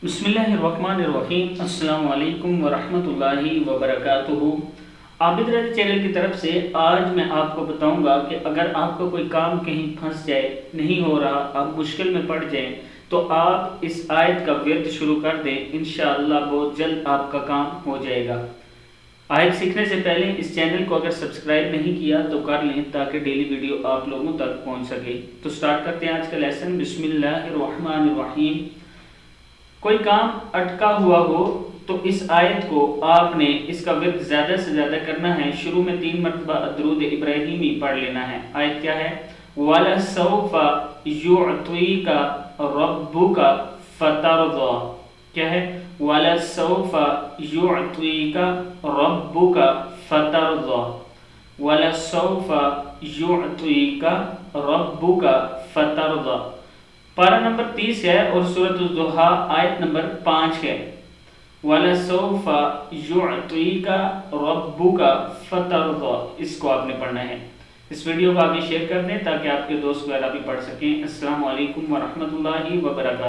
بسم اللہ الرحمن الرحیم۔ السلام علیکم ورحمۃ اللہ وبرکاتہ۔ عابد رضا چینل کی طرف سے آج میں آپ کو بتاؤں گا کہ اگر آپ کو کوئی کام کہیں پھنس جائے، نہیں ہو رہا، آپ مشکل میں پڑ جائیں تو آپ اس آیت کا ورد شروع کر دیں، انشاءاللہ بہت جلد آپ کا کام ہو جائے گا۔ آیت سیکھنے سے پہلے اس چینل کو اگر سبسکرائب نہیں کیا تو کر لیں تاکہ ڈیلی ویڈیو آپ لوگوں تک پہنچ سکے۔ تو سٹارٹ کرتے ہیں آج کا لیسن۔ بسم اللہ الرحمن الرحیم۔ کوئی کام اٹکا ہوا ہو تو اس آیت کو آپ نے اس کا ورد زیادہ سے زیادہ کرنا ہے۔ شروع میں 3 مرتبہ درود ابراہیمی پڑھ لینا ہے۔ آیت کیا ہے؟ وَلَسَوْفَ يُعْطِيكَ رَبُّكَ فَتَرْضَىٰ۔ کیا ہے؟ وَلَسَوْفَ يُعْطِيكَ رَبُّكَ فَتَرْضَىٰ۔ وَلَسَوْفَ يُعْطِيكَ رَبُّكَ فَتَرْضَىٰ۔ پارہ نمبر 30 ہے اور سورۃ الضحیٰ آیت نمبر 5 ہے۔ وَلَسَوْفَ يُعْطِيكَ رَبُّكَ فَتَرْضَىٰ، اس کو آپ نے پڑھنا ہے۔ اس ویڈیو کو آگے شیئر کر دیں تاکہ آپ کے دوست وغیرہ بھی پڑھ سکیں۔ السلام علیکم ورحمۃ اللہ وبرکاتہ۔